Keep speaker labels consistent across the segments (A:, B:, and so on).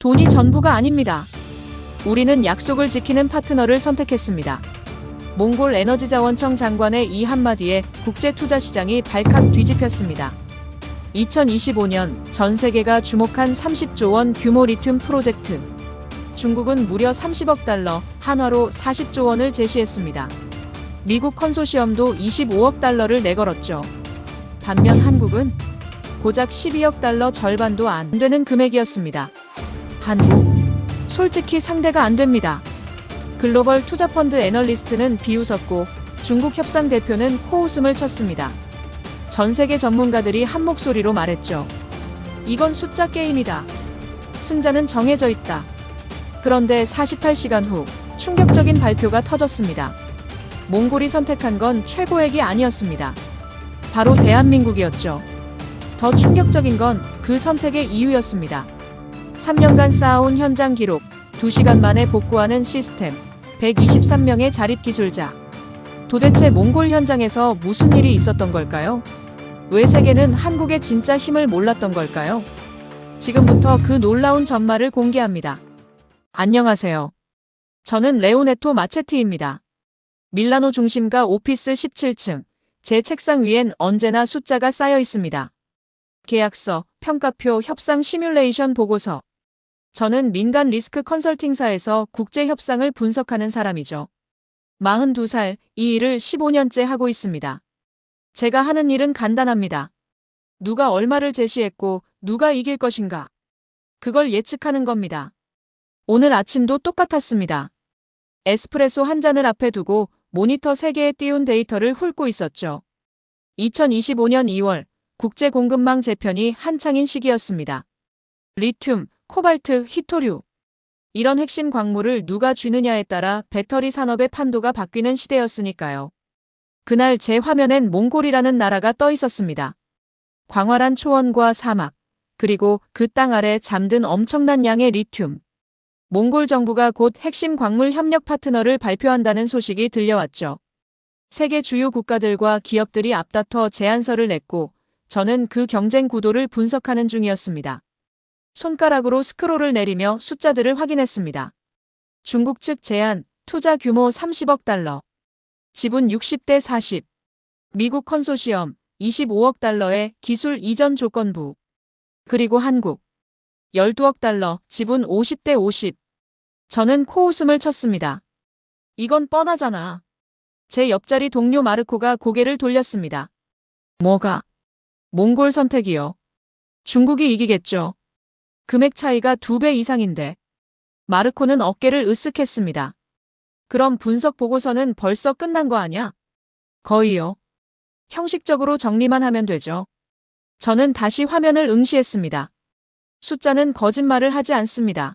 A: 돈이 전부가 아닙니다. 우리는 약속을 지키는 파트너를 선택했습니다. 몽골 에너지자원청 장관의 이 한마디에 국제투자시장이 발칵 뒤집혔습니다. 2025년 전 세계가 주목한 30조 원 규모 리튬 프로젝트. 중국은 무려 30억 달러, 한화로 40조 원을 제시했습니다. 미국 컨소시엄도 25억 달러를 내걸었죠. 반면 한국은 고작 12억 달러, 절반도 안 되는 금액이었습니다. 한국? 솔직히 상대가 안 됩니다. 글로벌 투자펀드 애널리스트는 비웃었고 중국 협상 대표는 코웃음을 쳤습니다. 전 세계 전문가들이 한 목소리로 말했죠. 이건 숫자 게임이다. 승자는 정해져 있다. 그런데 48시간 후 충격적인 발표가 터졌습니다. 몽골이 선택한 건 최고액이 아니었습니다. 바로 대한민국이었죠. 더 충격적인 건 그 선택의 이유였습니다. 3년간 쌓아온 현장 기록, 2시간 만에 복구하는 시스템, 123명의 자립 기술자. 도대체 몽골 현장에서 무슨 일이 있었던 걸까요? 왜 세계는 한국의 진짜 힘을 몰랐던 걸까요? 지금부터 그 놀라운 전말을 공개합니다. 안녕하세요. 저는 레오네토 마체티입니다. 밀라노 중심가 오피스 17층. 제 책상 위엔 언제나 숫자가 쌓여 있습니다. 계약서, 평가표, 협상 시뮬레이션 보고서. 저는 민간 리스크 컨설팅사에서 국제 협상을 분석하는 사람이죠. 42살, 이 일을 15년째 하고 있습니다. 제가 하는 일은 간단합니다. 누가 얼마를 제시했고 누가 이길 것인가. 그걸 예측하는 겁니다. 오늘 아침도 똑같았습니다. 에스프레소 한 잔을 앞에 두고 모니터 3개에 띄운 데이터를 훑고 있었죠. 2025년 2월 국제 공급망 재편이 한창인 시기였습니다. 리튬, 코발트, 히토류. 이런 핵심 광물을 누가 쥐느냐에 따라 배터리 산업의 판도가 바뀌는 시대였으니까요. 그날 제 화면엔 몽골이라는 나라가 떠 있었습니다. 광활한 초원과 사막, 그리고 그 땅 아래 잠든 엄청난 양의 리튬. 몽골 정부가 곧 핵심 광물 협력 파트너를 발표한다는 소식이 들려왔죠. 세계 주요 국가들과 기업들이 앞다퉈 제안서를 냈고 저는 그 경쟁 구도를 분석하는 중이었습니다. 손가락으로 스크롤을 내리며 숫자들을 확인했습니다. 중국 측 제안, 투자 규모 30억 달러. 지분 60대 40. 미국 컨소시엄, 25억 달러의 기술 이전 조건부. 그리고 한국. 12억 달러, 지분 50대 50. 저는 코웃음을 쳤습니다. 이건 뻔하잖아. 제 옆자리 동료 마르코가 고개를 돌렸습니다. 뭐가? 몽골 선택이요. 중국이 이기겠죠. 금액 차이가 2배 이상인데. 마르코는 어깨를 으쓱했습니다. 그럼 분석 보고서는 벌써 끝난 거 아냐? 거의요. 형식적으로 정리만 하면 되죠. 저는 다시 화면을 응시했습니다. 숫자는 거짓말을 하지 않습니다.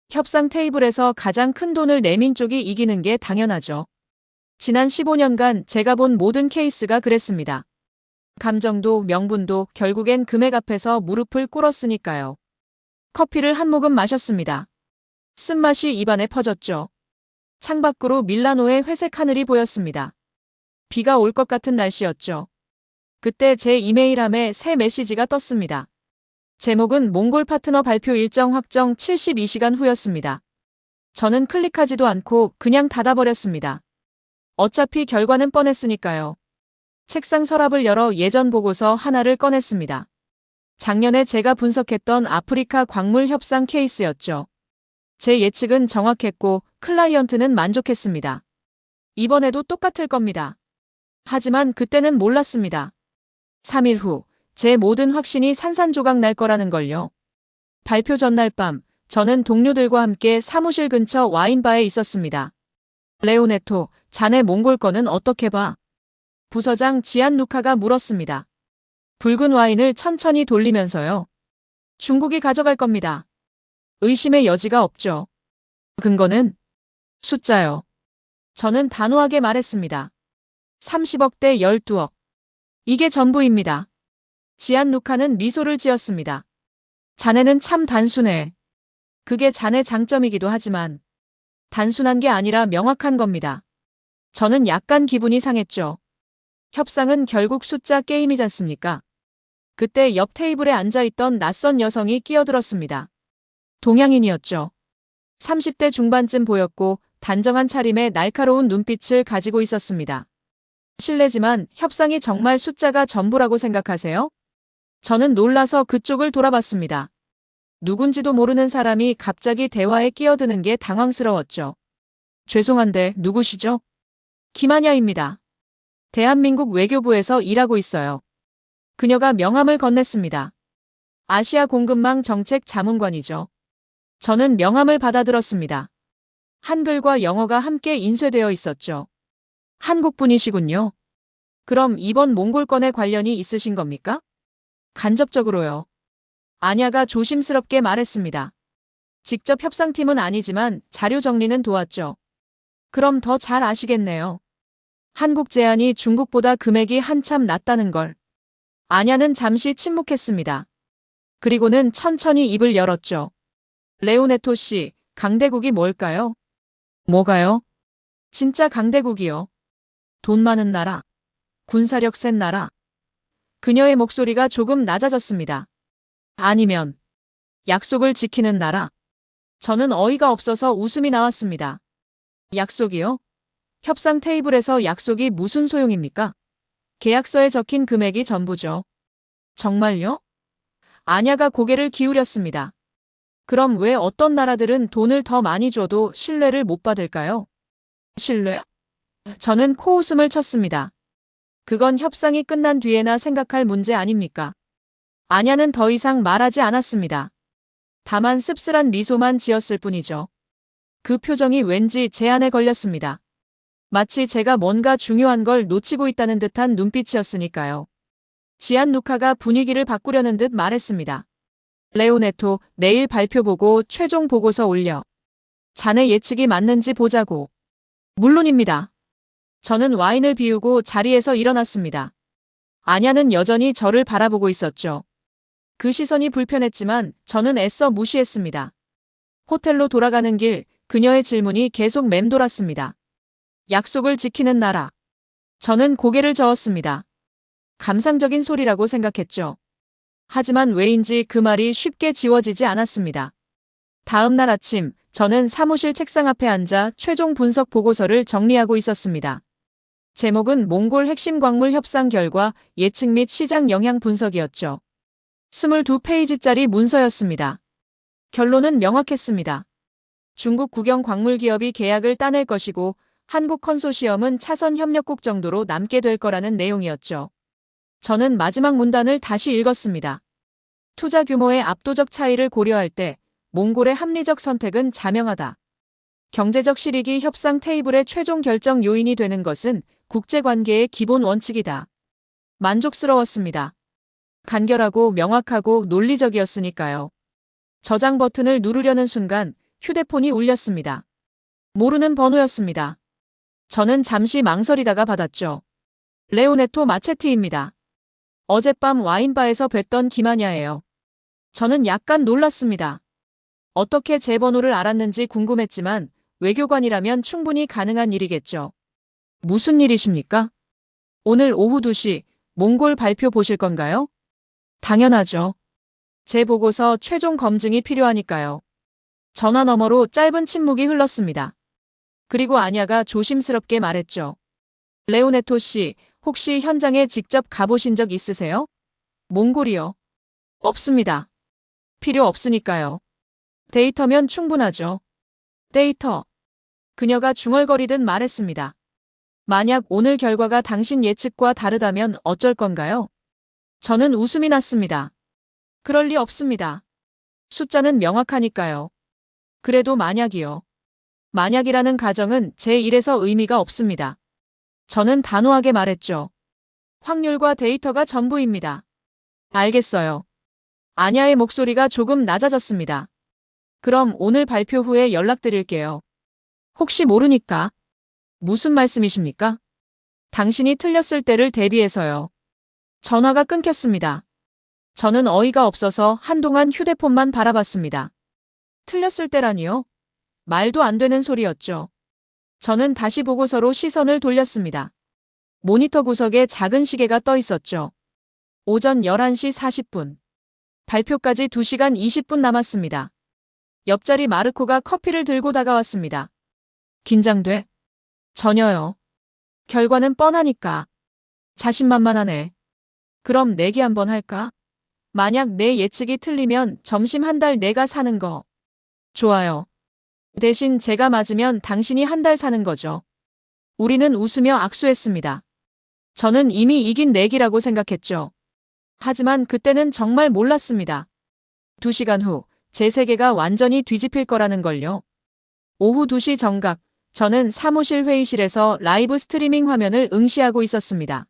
A: 협상 테이블에서 가장 큰 돈을 내민 쪽이 이기는 게 당연하죠. 지난 15년간 제가 본 모든 케이스가 그랬습니다. 감정도 명분도 결국엔 금액 앞에서 무릎을 꿇었으니까요. 커피를 한 모금 마셨습니다. 쓴맛이 입안에 퍼졌죠. 창밖으로 밀라노의 회색 하늘이 보였습니다. 비가 올 것 같은 날씨였죠. 그때 제 이메일함에 새 메시지가 떴습니다. 제목은 몽골 파트너 발표 일정 확정 72시간 후였습니다. 저는 클릭하지도 않고 그냥 닫아버렸습니다. 어차피 결과는 뻔했으니까요. 책상 서랍을 열어 예전 보고서 하나를 꺼냈습니다. 작년에 제가 분석했던 아프리카 광물 협상 케이스였죠. 제 예측은 정확했고 클라이언트는 만족했습니다. 이번에도 똑같을 겁니다. 하지만 그때는 몰랐습니다. 3일 후 제 모든 확신이 산산조각 날 거라는 걸요. 발표 전날 밤 저는 동료들과 함께 사무실 근처 와인바에 있었습니다. 레오네토, 자네 몽골 거는 어떻게 봐? 부서장 지안 루카가 물었습니다. 붉은 와인을 천천히 돌리면서요. 중국이 가져갈 겁니다. 의심의 여지가 없죠. 근거는? 숫자요. 저는 단호하게 말했습니다. 30억 대 12억. 이게 전부입니다. 지안 루카는 미소를 지었습니다. 자네는 참 단순해. 그게 자네 장점이기도 하지만 단순한 게 아니라 명확한 겁니다. 저는 약간 기분이 상했죠. 협상은 결국 숫자 게임이지 않습니까? 그때 옆 테이블에 앉아있던 낯선 여성이 끼어들었습니다. 동양인이었죠. 30대 중반쯤 보였고 단정한 차림에 날카로운 눈빛을 가지고 있었습니다. 실례지만 협상이 정말 숫자가 전부라고 생각하세요? 저는 놀라서 그쪽을 돌아봤습니다. 누군지도 모르는 사람이 갑자기 대화에 끼어드는 게 당황스러웠죠. 죄송한데 누구시죠? 김한야입니다. 대한민국 외교부에서 일하고 있어요. 그녀가 명함을 건넸습니다. 아시아 공급망 정책 자문관이죠. 저는 명함을 받아들었습니다. 한글과 영어가 함께 인쇄되어 있었죠. 한국분이시군요. 그럼 이번 몽골 건에 관련이 있으신 겁니까? 간접적으로요. 아냐가 조심스럽게 말했습니다. 직접 협상팀은 아니지만 자료 정리는 도왔죠. 그럼 더 잘 아시겠네요. 한국 제안이 중국보다 금액이 한참 낮다는 걸. 아냐는 잠시 침묵했습니다. 그리고는 천천히 입을 열었죠. 레오네토 씨, 강대국이 뭘까요? 뭐가요? 진짜 강대국이요. 돈 많은 나라. 군사력 센 나라. 그녀의 목소리가 조금 낮아졌습니다. 아니면 약속을 지키는 나라. 저는 어이가 없어서 웃음이 나왔습니다. 약속이요? 협상 테이블에서 약속이 무슨 소용입니까? 계약서에 적힌 금액이 전부죠. 정말요? 아냐가 고개를 기울였습니다. 그럼 왜 어떤 나라들은 돈을 더 많이 줘도 신뢰를 못 받을까요? 신뢰? 저는 코웃음을 쳤습니다. 그건 협상이 끝난 뒤에나 생각할 문제 아닙니까? 아냐는 더 이상 말하지 않았습니다. 다만 씁쓸한 미소만 지었을 뿐이죠. 그 표정이 왠지 제 안에 걸렸습니다. 마치 제가 뭔가 중요한 걸 놓치고 있다는 듯한 눈빛이었으니까요. 지안누카가 분위기를 바꾸려는 듯 말했습니다. 레오네토, 내일 발표 보고 최종 보고서 올려. 자네 예측이 맞는지 보자고. 물론입니다. 저는 와인을 비우고 자리에서 일어났습니다. 아냐는 여전히 저를 바라보고 있었죠. 그 시선이 불편했지만 저는 애써 무시했습니다. 호텔로 돌아가는 길, 그녀의 질문이 계속 맴돌았습니다. 약속을 지키는 나라. 저는 고개를 저었습니다. 감상적인 소리라고 생각했죠. 하지만 왜인지 그 말이 쉽게 지워지지 않았습니다. 다음 날 아침, 저는 사무실 책상 앞에 앉아 최종 분석 보고서를 정리하고 있었습니다. 제목은 몽골 핵심 광물 협상 결과 예측 및 시장 영향 분석이었죠. 22페이지짜리 문서였습니다. 결론은 명확했습니다. 중국 국영 광물 기업이 계약을 따낼 것이고 한국 컨소시엄은 차선 협력국 정도로 남게 될 거라는 내용이었죠. 저는 마지막 문단을 다시 읽었습니다. 투자 규모의 압도적 차이를 고려할 때 몽골의 합리적 선택은 자명하다. 경제적 실익이 협상 테이블의 최종 결정 요인이 되는 것은 국제관계의 기본 원칙이다. 만족스러웠습니다. 간결하고 명확하고 논리적이었으니까요. 저장 버튼을 누르려는 순간 휴대폰이 울렸습니다. 모르는 번호였습니다. 저는 잠시 망설이다가 받았죠. 레오네토 마체티입니다. 어젯밤 와인바에서 뵀던 김하냐예요. 저는 약간 놀랐습니다. 어떻게 제 번호를 알았는지 궁금했지만 외교관이라면 충분히 가능한 일이겠죠. 무슨 일이십니까? 오늘 오후 2시 몽골 발표 보실 건가요? 당연하죠. 제 보고서 최종 검증이 필요하니까요. 전화 너머로 짧은 침묵이 흘렀습니다. 그리고 아냐가 조심스럽게 말했죠. 레오네토 씨, 혹시 현장에 직접 가보신 적 있으세요? 몽골이요? 없습니다. 필요 없으니까요. 데이터면 충분하죠. 데이터. 그녀가 중얼거리듯 말했습니다. 만약 오늘 결과가 당신 예측과 다르다면 어쩔 건가요? 저는 웃음이 났습니다. 그럴 리 없습니다. 숫자는 명확하니까요. 그래도 만약이요. 만약이라는 가정은 제 일에서 의미가 없습니다. 저는 단호하게 말했죠. 확률과 데이터가 전부입니다. 알겠어요. 아냐의 목소리가 조금 낮아졌습니다. 그럼 오늘 발표 후에 연락드릴게요. 혹시 모르니까. 무슨 말씀이십니까? 당신이 틀렸을 때를 대비해서요. 전화가 끊겼습니다. 저는 어이가 없어서 한동안 휴대폰만 바라봤습니다. 틀렸을 때라니요? 말도 안 되는 소리였죠. 저는 다시 보고서로 시선을 돌렸습니다. 모니터 구석에 작은 시계가 떠 있었죠. 오전 11시 40분. 발표까지 2시간 20분 남았습니다. 옆자리 마르코가 커피를 들고 다가왔습니다. 긴장돼? 전혀요. 결과는 뻔하니까. 자신만만하네. 그럼 내기 한번 할까? 만약 내 예측이 틀리면 점심 한 달 내가 사는 거. 좋아요. 대신 제가 맞으면 당신이 한 달 사는 거죠. 우리는 웃으며 악수했습니다. 저는 이미 이긴 내기라고 생각했죠. 하지만 그때는 정말 몰랐습니다. 2시간 후, 제 세계가 완전히 뒤집힐 거라는 걸요. 오후 2시 정각, 저는 사무실 회의실에서 라이브 스트리밍 화면을 응시하고 있었습니다.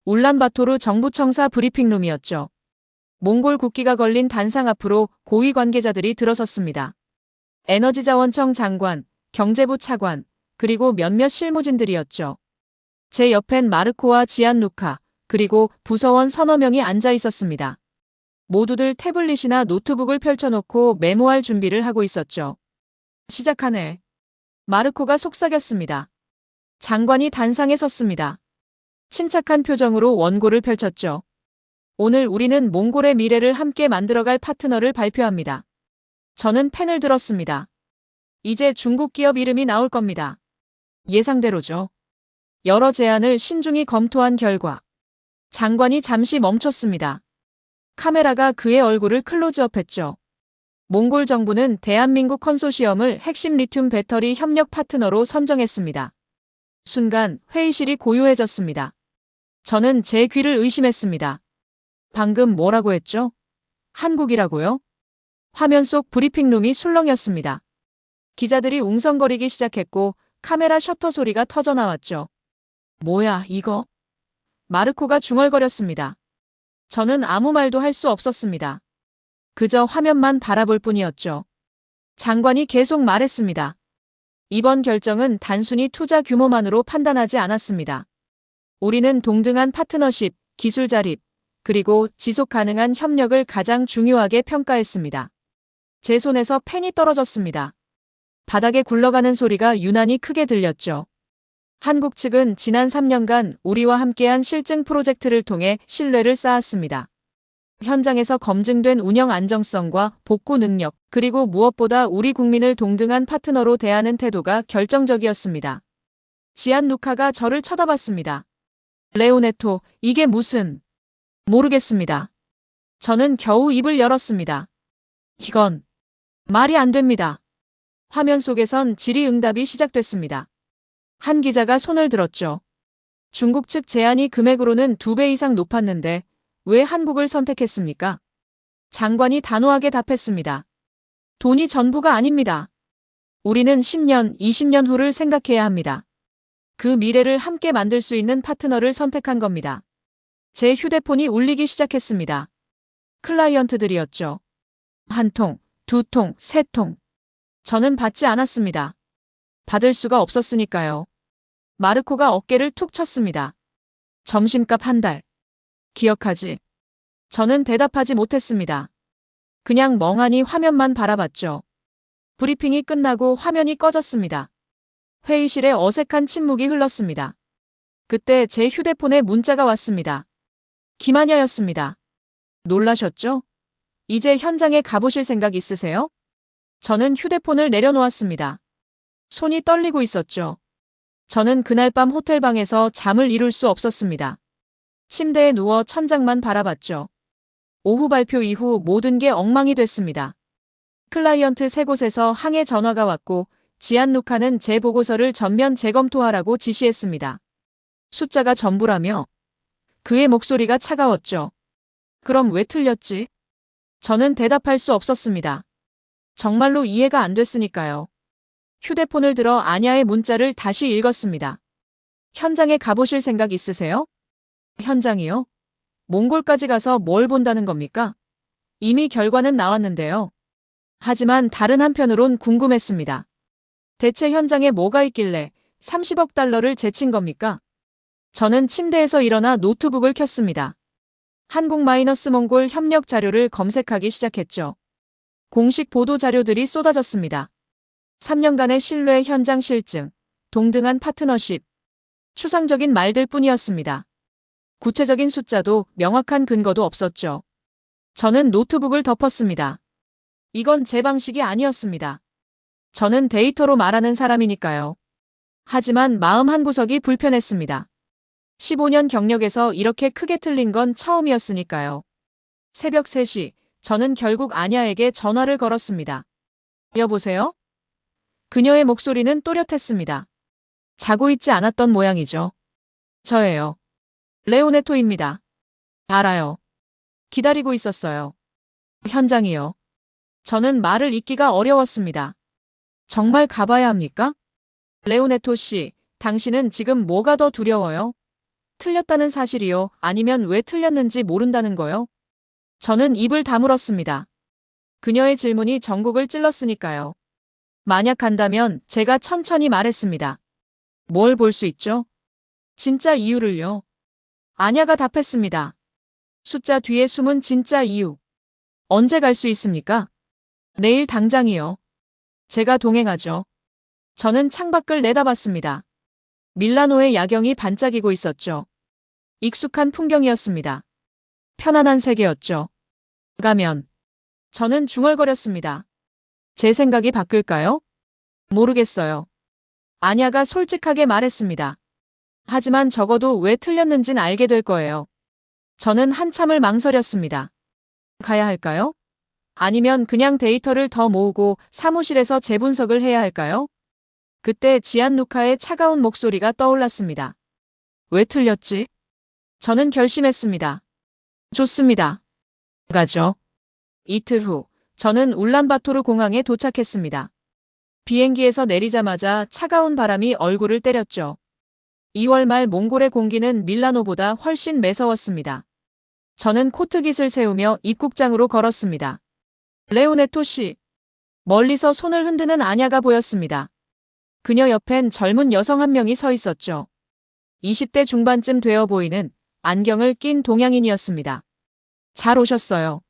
A: 울란바토르 정부청사 브리핑룸이었죠. 몽골 국기가 걸린 단상 앞으로 고위 관계자들이 들어섰습니다. 에너지자원청 장관, 경제부 차관, 그리고 몇몇 실무진들이었죠. 제 옆엔 마르코와 지안루카, 그리고 부서원 서너 명이 앉아 있었습니다. 모두들 태블릿이나 노트북을 펼쳐놓고 메모할 준비를 하고 있었죠. 시작하네. 마르코가 속삭였습니다. 장관이 단상에 섰습니다. 침착한 표정으로 원고를 펼쳤죠. 오늘 우리는 몽골의 미래를 함께 만들어갈 파트너를 발표합니다. 저는 펜을 들었습니다. 이제 중국 기업 이름이 나올 겁니다. 예상대로죠. 여러 제안을 신중히 검토한 결과 장관이 잠시 멈췄습니다. 카메라가 그의 얼굴을 클로즈업했죠. 몽골 정부는 대한민국 컨소시엄을 핵심 리튬 배터리 협력 파트너로 선정했습니다. 순간 회의실이 고요해졌습니다. 저는 제 귀를 의심했습니다. 방금 뭐라고 했죠? 한국이라고요? 화면 속 브리핑룸이 술렁였습니다. 기자들이 웅성거리기 시작했고 카메라 셔터 소리가 터져나왔죠. 뭐야 이거? 마르코가 중얼거렸습니다. 저는 아무 말도 할 수 없었습니다. 그저 화면만 바라볼 뿐이었죠. 장관이 계속 말했습니다. 이번 결정은 단순히 투자 규모만으로 판단하지 않았습니다. 우리는 동등한 파트너십, 기술 자립, 그리고 지속 가능한 협력을 가장 중요하게 평가했습니다. 제 손에서 펜이 떨어졌습니다. 바닥에 굴러가는 소리가 유난히 크게 들렸죠. 한국 측은 지난 3년간 우리와 함께한 실증 프로젝트를 통해 신뢰를 쌓았습니다. 현장에서 검증된 운영 안정성과 복구 능력, 그리고 무엇보다 우리 국민을 동등한 파트너로 대하는 태도가 결정적이었습니다. 지안루카가 저를 쳐다봤습니다. 레오네토, 이게 무슨... 모르겠습니다. 저는 겨우 입을 열었습니다. 이건 말이 안 됩니다. 화면 속에선 질의응답이 시작됐습니다. 한 기자가 손을 들었죠. 중국 측 제안이 금액으로는 2배 이상 높았는데 왜 한국을 선택했습니까? 장관이 단호하게 답했습니다. 돈이 전부가 아닙니다. 우리는 10년, 20년 후를 생각해야 합니다. 그 미래를 함께 만들 수 있는 파트너를 선택한 겁니다. 제 휴대폰이 울리기 시작했습니다. 클라이언트들이었죠. 1통, 2통, 3통. 저는 받지 않았습니다. 받을 수가 없었으니까요. 마르코가 어깨를 툭 쳤습니다. 점심값 한 달. 기억하지? 저는 대답하지 못했습니다. 그냥 멍하니 화면만 바라봤죠. 브리핑이 끝나고 화면이 꺼졌습니다. 회의실에 어색한 침묵이 흘렀습니다. 그때 제 휴대폰에 문자가 왔습니다. 김한여였습니다. 놀라셨죠? 이제 현장에 가보실 생각 있으세요? 저는 휴대폰을 내려놓았습니다. 손이 떨리고 있었죠. 저는 그날 밤 호텔방에서 잠을 이룰 수 없었습니다. 침대에 누워 천장만 바라봤죠. 오후 발표 이후 모든 게 엉망이 됐습니다. 클라이언트 3곳에서 항해 전화가 왔고 지안루카는 제 보고서를 전면 재검토하라고 지시했습니다. 숫자가 전부라며? 그의 목소리가 차가웠죠. 그럼 왜 틀렸지? 저는 대답할 수 없었습니다. 정말로 이해가 안 됐으니까요. 휴대폰을 들어 아냐의 문자를 다시 읽었습니다. 현장에 가보실 생각 있으세요? 현장이요? 몽골까지 가서 뭘 본다는 겁니까? 이미 결과는 나왔는데요. 하지만 다른 한편으론 궁금했습니다. 대체 현장에 뭐가 있길래 30억 달러를 제친 겁니까? 저는 침대에서 일어나 노트북을 켰습니다. 한국-몽골 협력 자료를 검색하기 시작했죠. 공식 보도 자료들이 쏟아졌습니다. 3년간의 신뢰 현장 실증, 동등한 파트너십, 추상적인 말들 뿐이었습니다. 구체적인 숫자도 명확한 근거도 없었죠. 저는 노트북을 덮었습니다. 이건 제 방식이 아니었습니다. 저는 데이터로 말하는 사람이니까요. 하지만 마음 한구석이 불편했습니다. 15년 경력에서 이렇게 크게 틀린 건 처음이었으니까요. 새벽 3시, 저는 결국 아냐에게 전화를 걸었습니다. 여보세요? 그녀의 목소리는 또렷했습니다. 자고 있지 않았던 모양이죠. 저예요. 레오네토입니다. 알아요. 기다리고 있었어요. 현장이요. 저는 말을 잇기가 어려웠습니다. 정말 가봐야 합니까? 레오네토 씨, 당신은 지금 뭐가 더 두려워요? 틀렸다는 사실이요? 아니면 왜 틀렸는지 모른다는 거요? 저는 입을 다물었습니다. 그녀의 질문이 전곡을 찔렀으니까요. 만약 간다면 제가 천천히 말했습니다. 뭘 볼 수 있죠? 진짜 이유를요. 아냐가 답했습니다. 숫자 뒤에 숨은 진짜 이유. 언제 갈 수 있습니까? 내일 당장이요. 제가 동행하죠. 저는 창밖을 내다봤습니다. 밀라노의 야경이 반짝이고 있었죠. 익숙한 풍경이었습니다. 편안한 세계였죠. 가면. 저는 중얼거렸습니다. 제 생각이 바뀔까요? 모르겠어요. 아냐가 솔직하게 말했습니다. 하지만 적어도 왜 틀렸는진 알게 될 거예요. 저는 한참을 망설였습니다. 가야 할까요? 아니면 그냥 데이터를 더 모으고 사무실에서 재분석을 해야 할까요? 그때 지안루카의 차가운 목소리가 떠올랐습니다. 왜 틀렸지? 저는 결심했습니다. 좋습니다. 가죠. 이틀 후, 저는 울란바토르 공항에 도착했습니다. 비행기에서 내리자마자 차가운 바람이 얼굴을 때렸죠. 2월 말 몽골의 공기는 밀라노보다 훨씬 매서웠습니다. 저는 코트깃을 세우며 입국장으로 걸었습니다. 레오네토 씨. 멀리서 손을 흔드는 아냐가 보였습니다. 그녀 옆엔 젊은 여성 한 명이 서 있었죠. 20대 중반쯤 되어 보이는 안경을 낀 동양인이었습니다. 잘 오셨어요.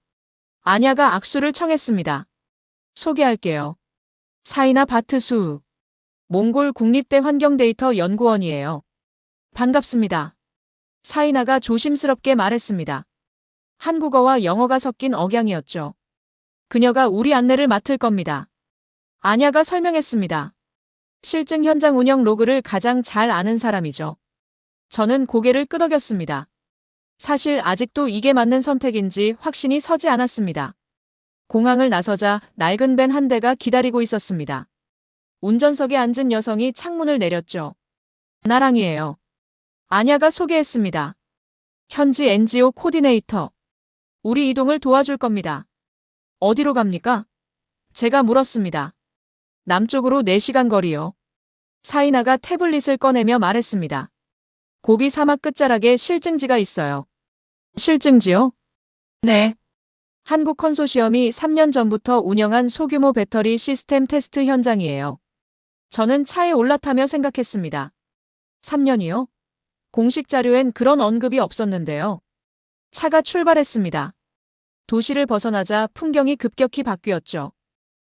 A: 아냐가 악수를 청했습니다. 소개할게요. 사이나 바트수. 몽골 국립대 환경데이터 연구원이에요. 반갑습니다. 사이나가 조심스럽게 말했습니다. 한국어와 영어가 섞인 억양이었죠. 그녀가 우리 안내를 맡을 겁니다. 아냐가 설명했습니다. 실증 현장 운영 로그를 가장 잘 아는 사람이죠. 저는 고개를 끄덕였습니다. 사실 아직도 이게 맞는 선택인지 확신이 서지 않았습니다. 공항을 나서자 낡은 밴 한 대가 기다리고 있었습니다. 운전석에 앉은 여성이 창문을 내렸죠. 나랑이에요. 아냐가 소개했습니다. 현지 NGO 코디네이터. 우리 이동을 도와줄 겁니다. 어디로 갑니까? 제가 물었습니다. 남쪽으로 4시간 거리요. 사이나가 태블릿을 꺼내며 말했습니다. 고비 사막 끝자락에 실증지가 있어요. 실증지요? 네. 한국 컨소시엄이 3년 전부터 운영한 소규모 배터리 시스템 테스트 현장이에요. 저는 차에 올라타며 생각했습니다. 3년이요? 공식 자료엔 그런 언급이 없었는데요. 차가 출발했습니다. 도시를 벗어나자 풍경이 급격히 바뀌었죠.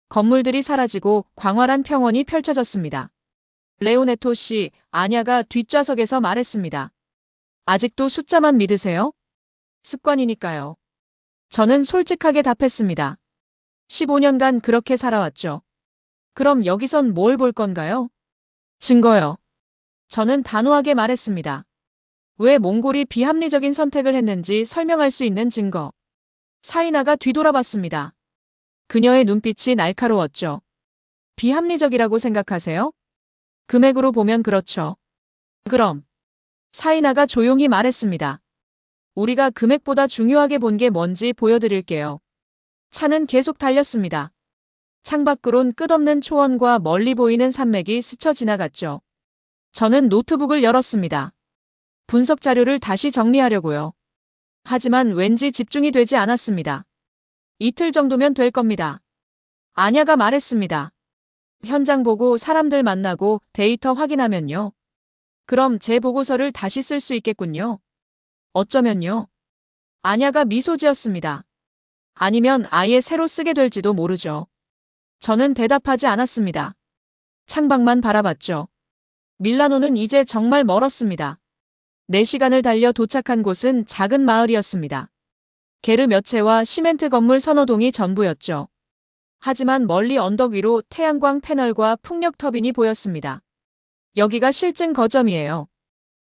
A: 건물들이 사라지고 광활한 평원이 펼쳐졌습니다. 레오네토 씨, 아냐가 뒷좌석에서 말했습니다. 아직도 숫자만 믿으세요? 습관이니까요. 저는 솔직하게 답했습니다. 15년간 그렇게 살아왔죠. 그럼 여기선 뭘 볼 건가요? 증거요. 저는 단호하게 말했습니다. 왜 몽골이 비합리적인 선택을 했는지 설명할 수 있는 증거. 사이나가 뒤돌아봤습니다. 그녀의 눈빛이 날카로웠죠. 비합리적이라고 생각하세요? 금액으로 보면 그렇죠. 그럼. 사이나가 조용히 말했습니다. 우리가 금액보다 중요하게 본 게 뭔지 보여드릴게요. 차는 계속 달렸습니다. 창밖으론 끝없는 초원과 멀리 보이는 산맥이 스쳐 지나갔죠. 저는 노트북을 열었습니다. 분석 자료를 다시 정리하려고요. 하지만 왠지 집중이 되지 않았습니다. 이틀 정도면 될 겁니다. 아냐가 말했습니다. 현장 보고 사람들 만나고 데이터 확인하면요. 그럼 제 보고서를 다시 쓸 수 있겠군요. 어쩌면요. 아냐가 미소 지었습니다. 아니면 아예 새로 쓰게 될지도 모르죠. 저는 대답하지 않았습니다. 창밖만 바라봤죠. 밀라노는 이제 정말 멀었습니다. 4시간을 달려 도착한 곳은 작은 마을이었습니다. 게르 몇 채와 시멘트 건물 서너 동이 전부였죠. 하지만 멀리 언덕 위로 태양광 패널과 풍력 터빈이 보였습니다. 여기가 실증 거점이에요.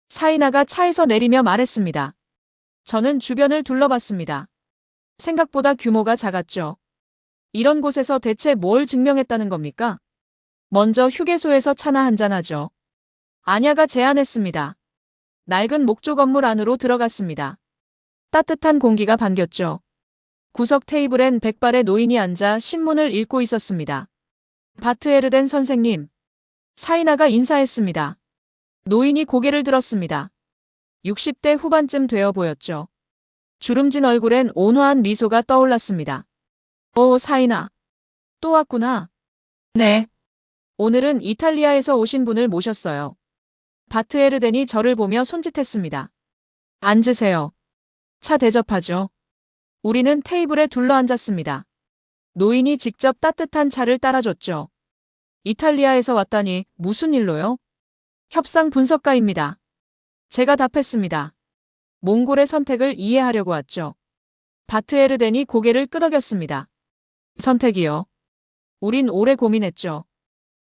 A: 사이나가 차에서 내리며 말했습니다. 저는 주변을 둘러봤습니다. 생각보다 규모가 작았죠. 이런 곳에서 대체 뭘 증명했다는 겁니까? 먼저 휴게소에서 차나 한잔하죠. 아냐가 제안했습니다. 낡은 목조 건물 안으로 들어갔습니다. 따뜻한 공기가 반겼죠. 구석 테이블엔 백발의 노인이 앉아 신문을 읽고 있었습니다. 바트에르덴 선생님. 사이나가 인사했습니다. 노인이 고개를 들었습니다. 60대 후반쯤 되어 보였죠. 주름진 얼굴엔 온화한 미소가 떠올랐습니다. 오, 사이나. 또 왔구나. 네. 오늘은 이탈리아에서 오신 분을 모셨어요. 바트에르덴이 저를 보며 손짓했습니다. 앉으세요. 차 대접하죠. 우리는 테이블에 둘러앉았습니다. 노인이 직접 따뜻한 차를 따라줬죠. 이탈리아에서 왔다니 무슨 일로요? 협상 분석가입니다. 제가 답했습니다. 몽골의 선택을 이해하려고 왔죠. 바트에르덴이 고개를 끄덕였습니다. 선택이요. 우린 오래 고민했죠.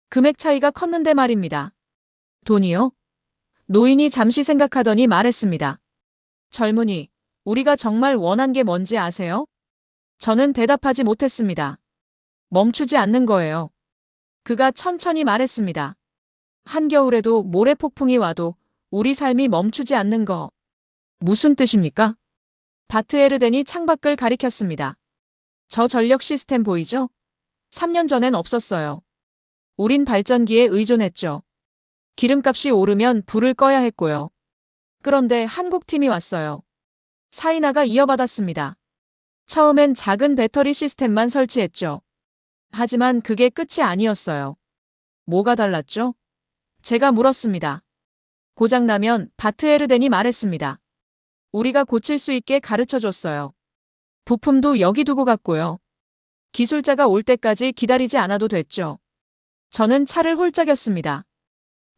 A: 금액 차이가 컸는데 말입니다. 돈이요? 노인이 잠시 생각하더니 말했습니다. 젊은이, 우리가 정말 원한 게 뭔지 아세요? 저는 대답하지 못했습니다. 멈추지 않는 거예요. 그가 천천히 말했습니다. 한겨울에도 모래폭풍이 와도 우리 삶이 멈추지 않는 거. 무슨 뜻입니까? 바트에르덴이 창밖을 가리켰습니다. 저 전력 시스템 보이죠? 3년 전엔 없었어요. 우린 발전기에 의존했죠. 기름값이 오르면 불을 꺼야 했고요. 그런데 한국팀이 왔어요. 사이나가 이어받았습니다. 처음엔 작은 배터리 시스템만 설치했죠. 하지만 그게 끝이 아니었어요. 뭐가 달랐죠? 제가 물었습니다. 고장나면 바트에르덴이 말했습니다. 우리가 고칠 수 있게 가르쳐줬어요. 부품도 여기 두고 갔고요. 기술자가 올 때까지 기다리지 않아도 됐죠. 저는 차를 홀짝였습니다.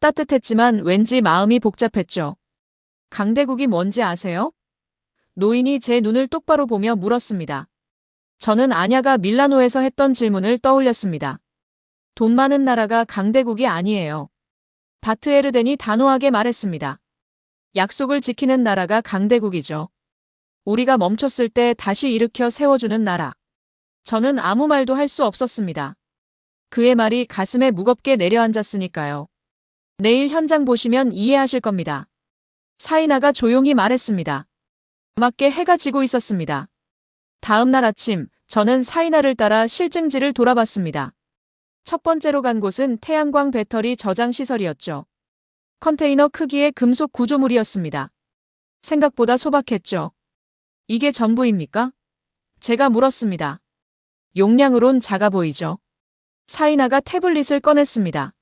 A: 따뜻했지만 왠지 마음이 복잡했죠. 강대국이 뭔지 아세요? 노인이 제 눈을 똑바로 보며 물었습니다. 저는 아냐가 밀라노에서 했던 질문을 떠올렸습니다. 돈 많은 나라가 강대국이 아니에요. 바트에르덴이 단호하게 말했습니다. 약속을 지키는 나라가 강대국이죠. 우리가 멈췄을 때 다시 일으켜 세워주는 나라. 저는 아무 말도 할 수 없었습니다. 그의 말이 가슴에 무겁게 내려앉았으니까요. 내일 현장 보시면 이해하실 겁니다. 사이나가 조용히 말했습니다. 맞게 해가 지고 있었습니다. 다음 날 아침, 저는 사이나를 따라 실증지를 돌아봤습니다. 첫 번째로 간 곳은 태양광 배터리 저장 시설이었죠. 컨테이너 크기의 금속 구조물이었습니다. 생각보다 소박했죠. 이게 전부입니까? 제가 물었습니다. 용량으론 작아 보이죠. 사이나가 태블릿을 꺼냈습니다.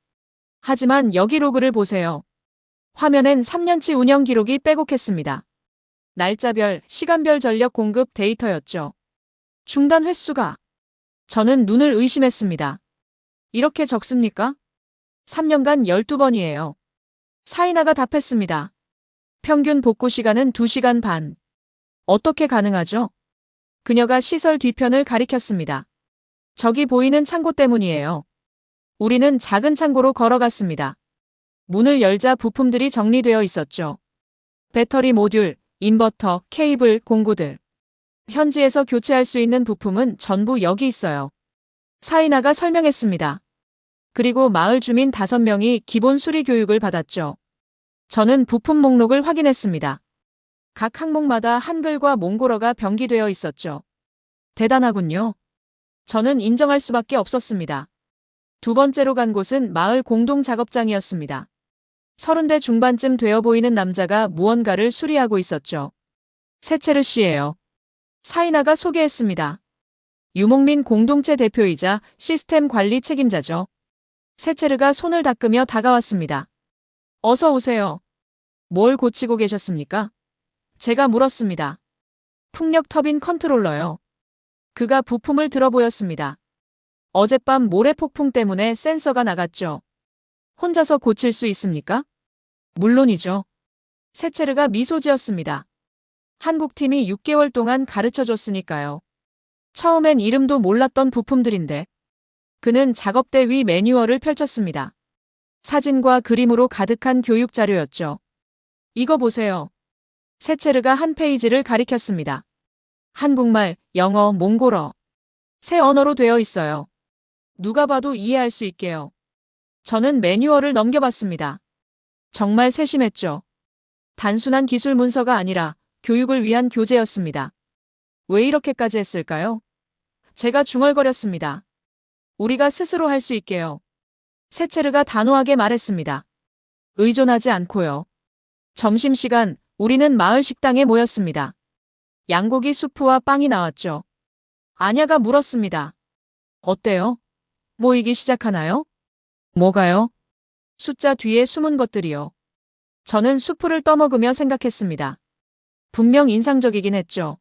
A: 하지만 여기 로그를 보세요. 화면엔 3년치 운영 기록이 빼곡했습니다. 날짜별, 시간별 전력 공급 데이터였죠. 중단 횟수가. 저는 눈을 의심했습니다. 이렇게 적습니까? 3년간 12번이에요. 사이나가 답했습니다. 평균 복구 시간은 2시간 반. 어떻게 가능하죠? 그녀가 시설 뒤편을 가리켰습니다. 저기 보이는 창고 때문이에요. 우리는 작은 창고로 걸어갔습니다. 문을 열자 부품들이 정리되어 있었죠. 배터리 모듈, 인버터, 케이블, 공구들. 현지에서 교체할 수 있는 부품은 전부 여기 있어요. 사이나가 설명했습니다. 그리고 마을 주민 5명이 기본 수리 교육을 받았죠. 저는 부품 목록을 확인했습니다. 각 항목마다 한글과 몽골어가 병기되어 있었죠. 대단하군요. 저는 인정할 수밖에 없었습니다. 두 번째로 간 곳은 마을 공동 작업장이었습니다. 30대 중반쯤 되어 보이는 남자가 무언가를 수리하고 있었죠. 세체르 씨예요. 사이나가 소개했습니다. 유목민 공동체 대표이자 시스템 관리 책임자죠. 세체르가 손을 닦으며 다가왔습니다. 어서 오세요. 뭘 고치고 계셨습니까? 제가 물었습니다. 풍력 터빈 컨트롤러요. 그가 부품을 들어 보였습니다. 어젯밤 모래폭풍 때문에 센서가 나갔죠. 혼자서 고칠 수 있습니까? 물론이죠. 세체르가 미소 지었습니다. 한국팀이 6개월 동안 가르쳐줬으니까요. 처음엔 이름도 몰랐던 부품들인데 그는 작업대 위 매뉴얼을 펼쳤습니다. 사진과 그림으로 가득한 교육 자료였죠. 이거 보세요. 세체르가 한 페이지를 가리켰습니다. 한국말, 영어, 몽골어. 세 언어로 되어 있어요. 누가 봐도 이해할 수 있게요. 저는 매뉴얼을 넘겨봤습니다. 정말 세심했죠. 단순한 기술 문서가 아니라 교육을 위한 교재였습니다. 왜 이렇게까지 했을까요? 제가 중얼거렸습니다. 우리가 스스로 할 수 있게요. 세체르가 단호하게 말했습니다. 의존하지 않고요. 점심시간, 우리는 마을 식당에 모였습니다. 양고기 수프와 빵이 나왔죠. 아냐가 물었습니다. 어때요? 모이기 시작하나요? 뭐가요? 숫자 뒤에 숨은 것들이요. 저는 수프를 떠먹으며 생각했습니다. 분명 인상적이긴 했죠.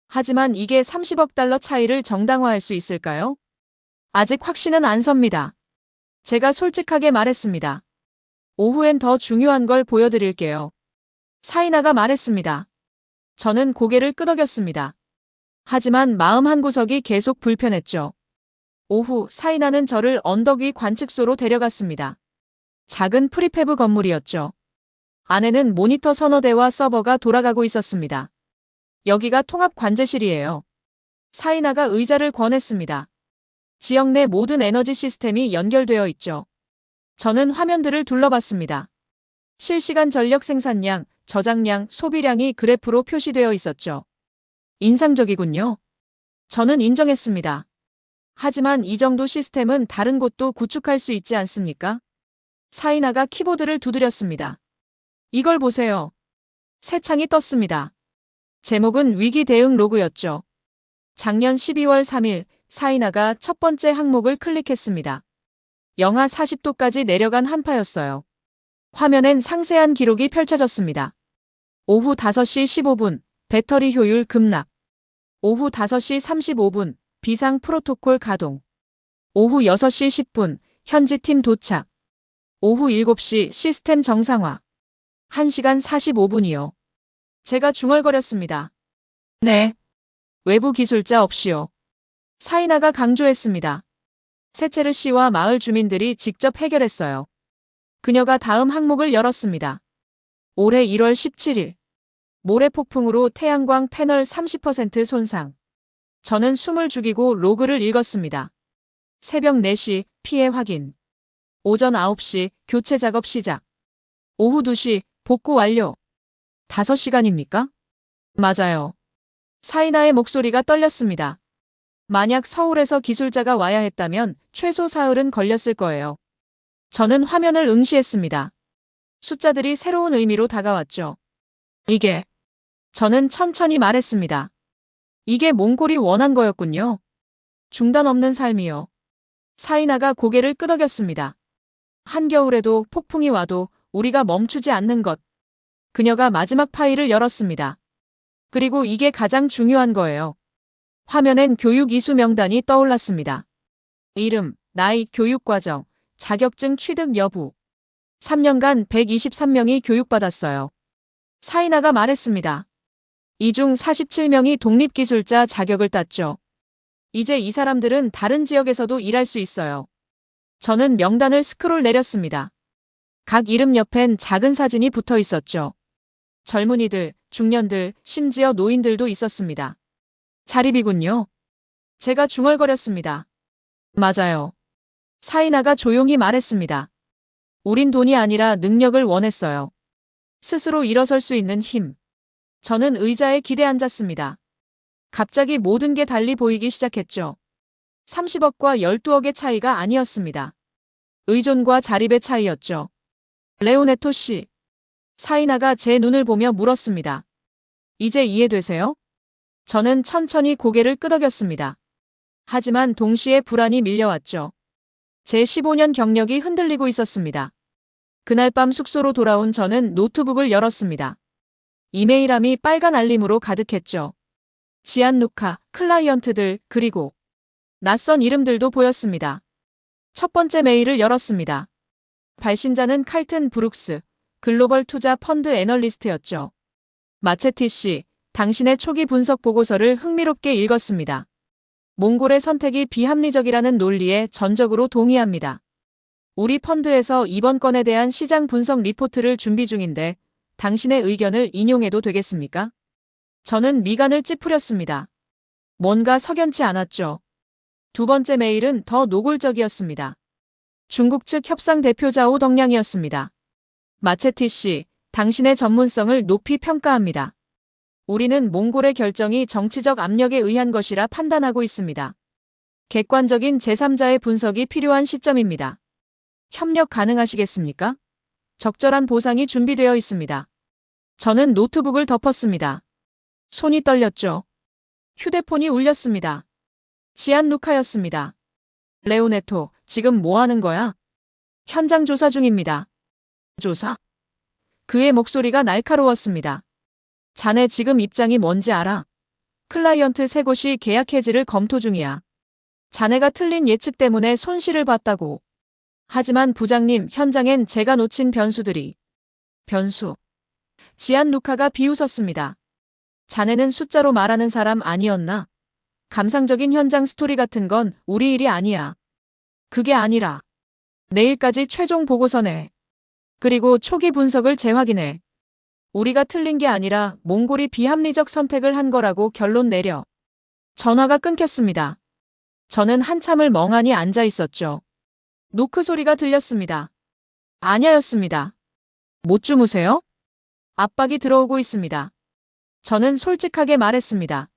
A: 하지만 이게 30억 달러 차이를 정당화할 수 있을까요? 아직 확신은 안 섭니다. 제가 솔직하게 말했습니다. 오후엔 더 중요한 걸 보여드릴게요. 사이나가 말했습니다. 저는 고개를 끄덕였습니다. 하지만 마음 한구석이 계속 불편했죠. 오후 사이나는 저를 언덕 위 관측소로 데려갔습니다. 작은 프리패브 건물이었죠. 안에는 모니터 서너 대와 서버가 돌아가고 있었습니다. 여기가 통합 관제실이에요. 사이나가 의자를 권했습니다. 지역 내 모든 에너지 시스템이 연결되어 있죠. 저는 화면들을 둘러봤습니다. 실시간 전력 생산량, 저장량, 소비량이 그래프로 표시되어 있었죠. 인상적이군요. 저는 인정했습니다. 하지만 이 정도 시스템은 다른 곳도 구축할 수 있지 않습니까? 사이나가 키보드를 두드렸습니다. 이걸 보세요. 새 창이 떴습니다. 제목은 위기 대응 로그였죠. 작년 12월 3일 사이나가 첫 번째 항목을 클릭했습니다. 영하 40도까지 내려간 한파였어요. 화면엔 상세한 기록이 펼쳐졌습니다. 오후 5시 15분, 배터리 효율 급락. 오후 5시 35분, 비상 프로토콜 가동. 오후 6시 10분, 현지 팀 도착. 오후 7시 시스템 정상화. 1시간 45분이요. 제가 중얼거렸습니다. 네. 외부 기술자 없이요. 사이나가 강조했습니다. 세체르 씨와 마을 주민들이 직접 해결했어요. 그녀가 다음 항목을 열었습니다. 올해 1월 17일. 모래 폭풍으로 태양광 패널 30% 손상. 저는 숨을 죽이고 로그를 읽었습니다. 새벽 4시 피해 확인. 오전 9시 교체 작업 시작. 오후 2시 복구 완료. 5시간입니까? 맞아요. 사이나의 목소리가 떨렸습니다. 만약 서울에서 기술자가 와야 했다면 최소 사흘은 걸렸을 거예요. 저는 화면을 응시했습니다. 숫자들이 새로운 의미로 다가왔죠. 이게, 저는 천천히 말했습니다. 이게 몽골이 원한 거였군요. 중단 없는 삶이요. 사이나가 고개를 끄덕였습니다. 한겨울에도 폭풍이 와도 우리가 멈추지 않는 것. 그녀가 마지막 파일을 열었습니다. 그리고 이게 가장 중요한 거예요. 화면엔 교육 이수 명단이 떠올랐습니다. 이름, 나이, 교육과정, 자격증 취득 여부. 3년간 123명이 교육받았어요. 사이나가 말했습니다. 이 중 47명이 독립기술자 자격을 땄죠. 이제 이 사람들은 다른 지역에서도 일할 수 있어요. 저는 명단을 스크롤 내렸습니다. 각 이름 옆엔 작은 사진이 붙어 있었죠. 젊은이들, 중년들, 심지어 노인들도 있었습니다. 자립이군요. 제가 중얼거렸습니다. 맞아요. 사이나가 조용히 말했습니다. 우린 돈이 아니라 능력을 원했어요. 스스로 일어설 수 있는 힘. 저는 의자에 기대 앉았습니다. 갑자기 모든 게 달리 보이기 시작했죠. 30억과 12억의 차이가 아니었습니다. 의존과 자립의 차이였죠. 레오네토 씨. 사이나가 제 눈을 보며 물었습니다. 이제 이해되세요? 저는 천천히 고개를 끄덕였습니다. 하지만 동시에 불안이 밀려왔죠. 제 15년 경력이 흔들리고 있었습니다. 그날 밤 숙소로 돌아온 저는 노트북을 열었습니다. 이메일함이 빨간 알림으로 가득했죠. 지안루카, 클라이언트들, 그리고 낯선 이름들도 보였습니다. 첫 번째 메일을 열었습니다. 발신자는 칼튼 브룩스, 글로벌 투자 펀드 애널리스트였죠. 마체티 씨, 당신의 초기 분석 보고서를 흥미롭게 읽었습니다. 몽골의 선택이 비합리적이라는 논리에 전적으로 동의합니다. 우리 펀드에서 이번 건에 대한 시장 분석 리포트를 준비 중인데 당신의 의견을 인용해도 되겠습니까? 저는 미간을 찌푸렸습니다. 뭔가 석연치 않았죠. 두 번째 메일은 더 노골적이었습니다. 중국 측 협상 대표 자오 덕량이었습니다. 마체티 씨, 당신의 전문성을 높이 평가합니다. 우리는 몽골의 결정이 정치적 압력에 의한 것이라 판단하고 있습니다. 객관적인 제3자의 분석이 필요한 시점입니다. 협력 가능하시겠습니까? 적절한 보상이 준비되어 있습니다. 저는 노트북을 덮었습니다. 손이 떨렸죠. 휴대폰이 울렸습니다. 지안루카였습니다. 레오네토, 지금 뭐 하는 거야? 현장 조사 중입니다. 조사? 그의 목소리가 날카로웠습니다. 자네 지금 입장이 뭔지 알아? 클라이언트 세 곳이 계약 해지를 검토 중이야. 자네가 틀린 예측 때문에 손실을 봤다고. 하지만 부장님, 현장엔 제가 놓친 변수들이. 변수. 지안루카가 비웃었습니다. 자네는 숫자로 말하는 사람 아니었나? 감상적인 현장 스토리 같은 건 우리 일이 아니야. 그게 아니라 내일까지 최종 보고서 내. 그리고 초기 분석을 재확인해. 우리가 틀린 게 아니라 몽골이 비합리적 선택을 한 거라고 결론 내려. 전화가 끊겼습니다. 저는 한참을 멍하니 앉아 있었죠. 노크 소리가 들렸습니다. 아냐였습니다. 못 주무세요? 압박이 들어오고 있습니다. 저는 솔직하게 말했습니다.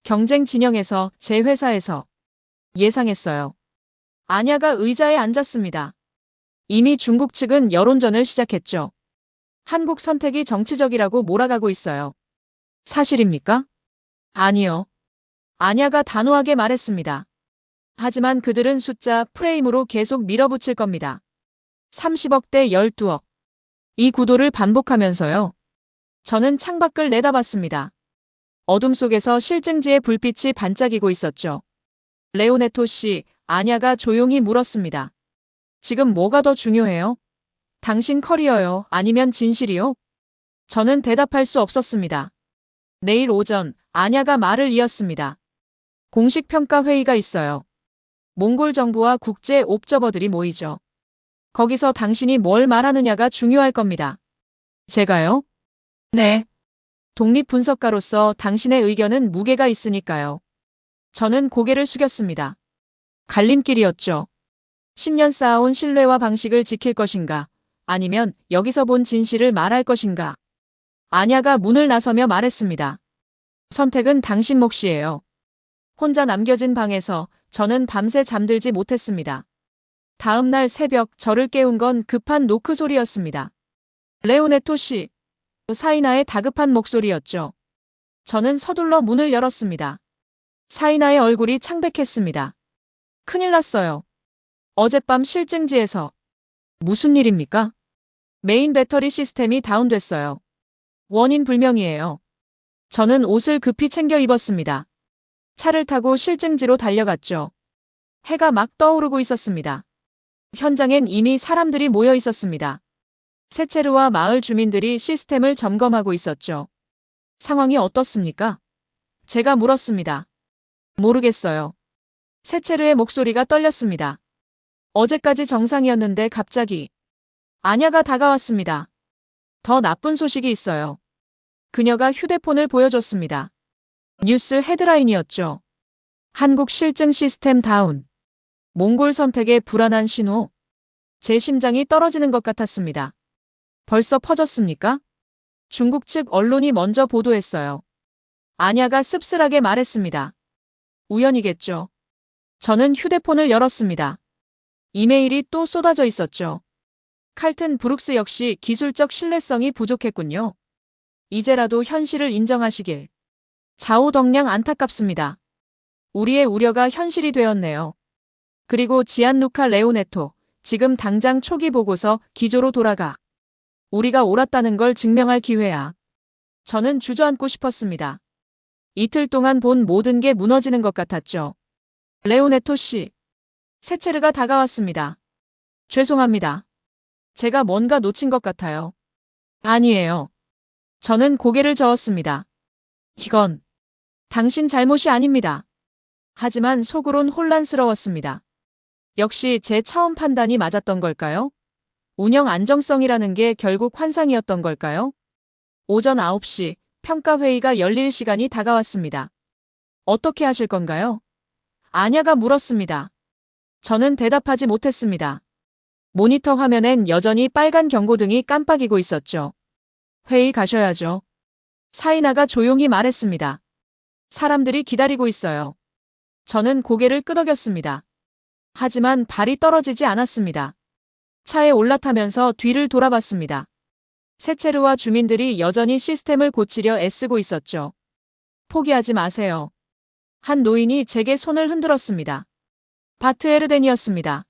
A: 경쟁 진영에서, 제 회사에서. 예상했어요. 아냐가 의자에 앉았습니다. 이미 중국 측은 여론전을 시작했죠. 한국 선택이 정치적이라고 몰아가고 있어요. 사실입니까? 아니요. 아냐가 단호하게 말했습니다. 하지만 그들은 숫자, 프레임으로 계속 밀어붙일 겁니다. 30억 대 12억. 이 구도를 반복하면서요. 저는 창밖을 내다봤습니다. 어둠 속에서 실증지의 불빛이 반짝이고 있었죠. 레오네토 씨, 아냐가 조용히 물었습니다. 지금 뭐가 더 중요해요? 당신 커리어요? 아니면 진실이요? 저는 대답할 수 없었습니다. 내일 오전, 아냐가 말을 이었습니다. 공식 평가 회의가 있어요. 몽골 정부와 국제 옵저버들이 모이죠. 거기서 당신이 뭘 말하느냐가 중요할 겁니다. 제가요? 네. 독립 분석가로서 당신의 의견은 무게가 있으니까요. 저는 고개를 숙였습니다. 갈림길이었죠. 10년 쌓아온 신뢰와 방식을 지킬 것인가, 아니면 여기서 본 진실을 말할 것인가. 아냐가 문을 나서며 말했습니다. 선택은 당신 몫이에요. 혼자 남겨진 방에서 저는 밤새 잠들지 못했습니다. 다음 날 새벽 저를 깨운 건 급한 노크 소리였습니다. 레오네토 씨. 사이나의 다급한 목소리였죠. 저는 서둘러 문을 열었습니다. 사이나의 얼굴이 창백했습니다. 큰일 났어요. 어젯밤 실증지에서. 무슨 일입니까? 메인 배터리 시스템이 다운됐어요. 원인 불명이에요. 저는 옷을 급히 챙겨 입었습니다. 차를 타고 실증지로 달려갔죠. 해가 막 떠오르고 있었습니다. 현장엔 이미 사람들이 모여 있었습니다. 세체르와 마을 주민들이 시스템을 점검하고 있었죠. 상황이 어떻습니까? 제가 물었습니다. 모르겠어요. 세체르의 목소리가 떨렸습니다. 어제까지 정상이었는데 갑자기. 아냐가 다가왔습니다. 더 나쁜 소식이 있어요. 그녀가 휴대폰을 보여줬습니다. 뉴스 헤드라인이었죠. 한국 실증 시스템 다운. 몽골 선택의 불안한 신호. 제 심장이 떨어지는 것 같았습니다. 벌써 퍼졌습니까? 중국 측 언론이 먼저 보도했어요. 아냐가 씁쓸하게 말했습니다. 우연이겠죠. 저는 휴대폰을 열었습니다. 이메일이 또 쏟아져 있었죠. 칼튼 브룩스 역시 기술적 신뢰성이 부족했군요. 이제라도 현실을 인정하시길. 자오 덕량 안타깝습니다. 우리의 우려가 현실이 되었네요. 그리고 지안루카 레오네토, 지금 당장 초기 보고서 기조로 돌아가. 우리가 옳았다는 걸 증명할 기회야. 저는 주저앉고 싶었습니다. 이틀 동안 본 모든 게 무너지는 것 같았죠. 레오네토 씨. 세체르가 다가왔습니다. 죄송합니다. 제가 뭔가 놓친 것 같아요. 아니에요. 저는 고개를 저었습니다. 이건 당신 잘못이 아닙니다. 하지만 속으론 혼란스러웠습니다. 역시 제 처음 판단이 맞았던 걸까요? 운영 안정성이라는 게 결국 환상이었던 걸까요? 오전 9시 평가회의가 열릴 시간이 다가왔습니다. 어떻게 하실 건가요? 아냐가 물었습니다. 저는 대답하지 못했습니다. 모니터 화면엔 여전히 빨간 경고등이 깜빡이고 있었죠. 회의 가셔야죠. 사이나가 조용히 말했습니다. 사람들이 기다리고 있어요. 저는 고개를 끄덕였습니다. 하지만 발이 떨어지지 않았습니다. 차에 올라타면서 뒤를 돌아봤습니다. 세체르와 주민들이 여전히 시스템을 고치려 애쓰고 있었죠. 포기하지 마세요. 한 노인이 제게 손을 흔들었습니다. 바트 에르덴이었습니다.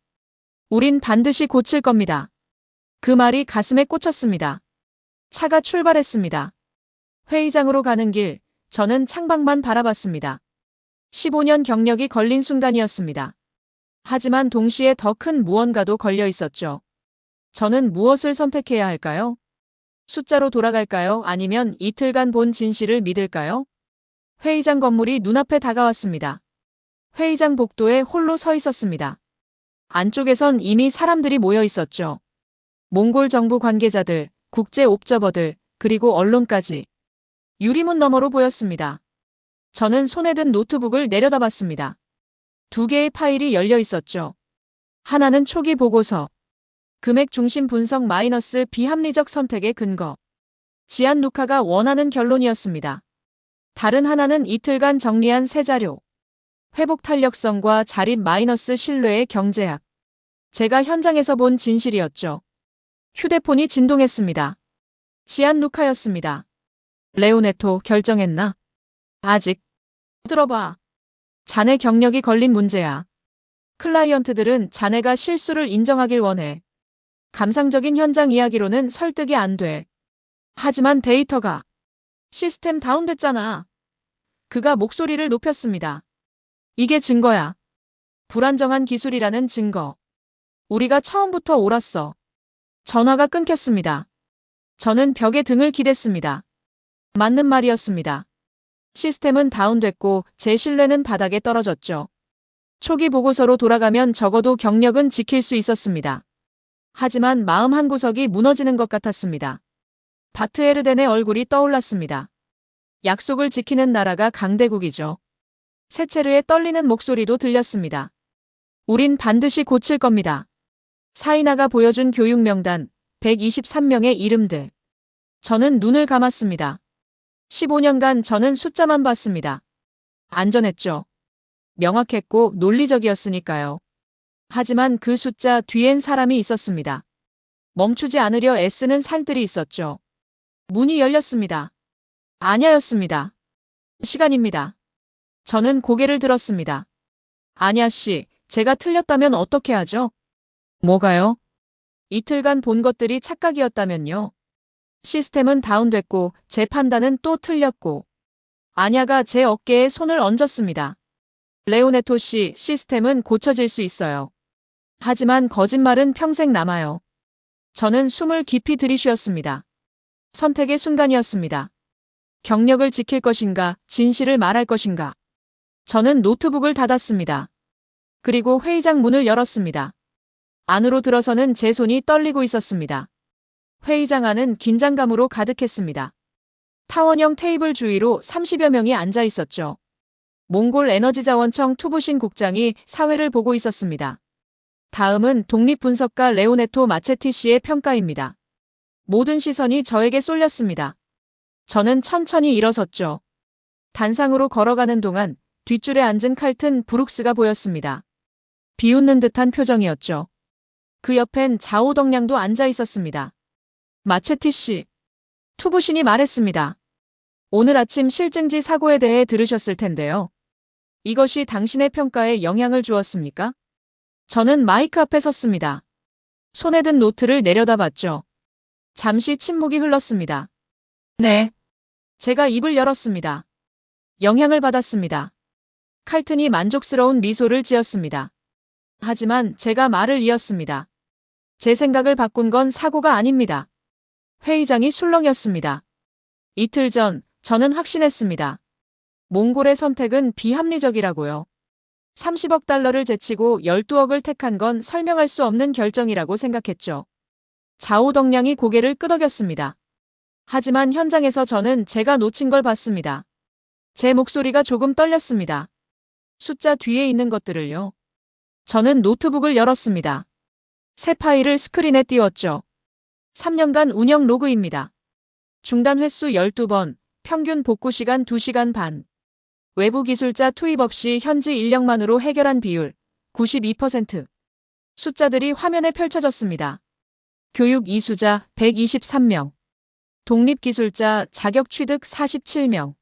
A: 우린 반드시 고칠 겁니다. 그 말이 가슴에 꽂혔습니다. 차가 출발했습니다. 회의장으로 가는 길, 저는 창밖만 바라봤습니다. 15년 경력이 걸린 순간이었습니다. 하지만 동시에 더 큰 무언가도 걸려 있었죠. 저는 무엇을 선택해야 할까요? 숫자로 돌아갈까요? 아니면 이틀간 본 진실을 믿을까요? 회의장 건물이 눈앞에 다가왔습니다. 회의장 복도에 홀로 서 있었습니다. 안쪽에선 이미 사람들이 모여 있었죠. 몽골 정부 관계자들, 국제 옵저버들, 그리고 언론까지. 유리문 너머로 보였습니다. 저는 손에 든 노트북을 내려다봤습니다. 2개의 파일이 열려 있었죠. 하나는 초기 보고서. 금액 중심 분석 마이너스 비합리적 선택의 근거. 지안 루카가 원하는 결론이었습니다. 다른 하나는 이틀간 정리한 새 자료. 회복 탄력성과 자립 마이너스 신뢰의 경제학. 제가 현장에서 본 진실이었죠. 휴대폰이 진동했습니다. 지안 루카였습니다. 레오네토 결정했나? 아직. 들어봐. 자네 경력이 걸린 문제야. 클라이언트들은 자네가 실수를 인정하길 원해. 감상적인 현장 이야기로는 설득이 안 돼. 하지만 데이터가 시스템 다운됐잖아. 그가 목소리를 높였습니다. 이게 증거야. 불안정한 기술이라는 증거. 우리가 처음부터 옳았어. 전화가 끊겼습니다. 저는 벽에 등을 기댔습니다. 맞는 말이었습니다. 시스템은 다운됐고 제 신뢰는 바닥에 떨어졌죠. 초기 보고서로 돌아가면 적어도 경력은 지킬 수 있었습니다. 하지만 마음 한구석이 무너지는 것 같았습니다. 바트 에르덴의 얼굴이 떠올랐습니다. 약속을 지키는 나라가 강대국이죠. 세체르의 떨리는 목소리도 들렸습니다. 우린 반드시 고칠 겁니다. 사이나가 보여준 교육 명단, 123명의 이름들. 저는 눈을 감았습니다. 15년간 저는 숫자만 봤습니다. 안전했죠. 명확했고 논리적이었으니까요. 하지만 그 숫자 뒤엔 사람이 있었습니다. 멈추지 않으려 애쓰는 살들이 있었죠. 문이 열렸습니다. 아냐였습니다. 시간입니다. 저는 고개를 들었습니다. 아냐 씨, 제가 틀렸다면 어떻게 하죠? 뭐가요? 이틀간 본 것들이 착각이었다면요. 시스템은 다운됐고 제 판단은 또 틀렸고. 아냐가 제 어깨에 손을 얹었습니다. 레오네토 씨, 시스템은 고쳐질 수 있어요. 하지만 거짓말은 평생 남아요. 저는 숨을 깊이 들이쉬었습니다. 선택의 순간이었습니다. 경력을 지킬 것인가, 진실을 말할 것인가. 저는 노트북을 닫았습니다. 그리고 회의장 문을 열었습니다. 안으로 들어서는 제 손이 떨리고 있었습니다. 회의장 안은 긴장감으로 가득했습니다. 타원형 테이블 주위로 30여 명이 앉아 있었죠. 몽골 에너지자원청 투부신 국장이 사회를 보고 있었습니다. 다음은 독립분석가 레오네토 마체티 씨의 평가입니다. 모든 시선이 저에게 쏠렸습니다. 저는 천천히 일어섰죠. 단상으로 걸어가는 동안 뒷줄에 앉은 칼튼 브룩스가 보였습니다. 비웃는 듯한 표정이었죠. 그 옆엔 자오덕량도 앉아 있었습니다. 마체티 씨. 투부신이 말했습니다. 오늘 아침 실증지 사고에 대해 들으셨을 텐데요. 이것이 당신의 평가에 영향을 주었습니까? 저는 마이크 앞에 섰습니다. 손에 든 노트를 내려다봤죠. 잠시 침묵이 흘렀습니다. 네. 제가 입을 열었습니다. 영향을 받았습니다. 칼튼이 만족스러운 미소를 지었습니다. 하지만 제가 말을 이었습니다. 제 생각을 바꾼 건 사고가 아닙니다. 회의장이 술렁였습니다. 이틀 전 저는 확신했습니다. 몽골의 선택은 비합리적이라고요. 30억 달러를 제치고 12억을 택한 건 설명할 수 없는 결정이라고 생각했죠. 좌우덕량이 고개를 끄덕였습니다. 하지만 현장에서 저는 제가 놓친 걸 봤습니다. 제 목소리가 조금 떨렸습니다. 숫자 뒤에 있는 것들을요. 저는 노트북을 열었습니다. 새 파일을 스크린에 띄웠죠. 3년간 운영 로그입니다. 중단 횟수 12번, 평균 복구 시간 2시간 반. 외부 기술자 투입 없이 현지 인력만으로 해결한 비율 92%. 숫자들이 화면에 펼쳐졌습니다. 교육 이수자 123명. 독립기술자 자격 취득 47명.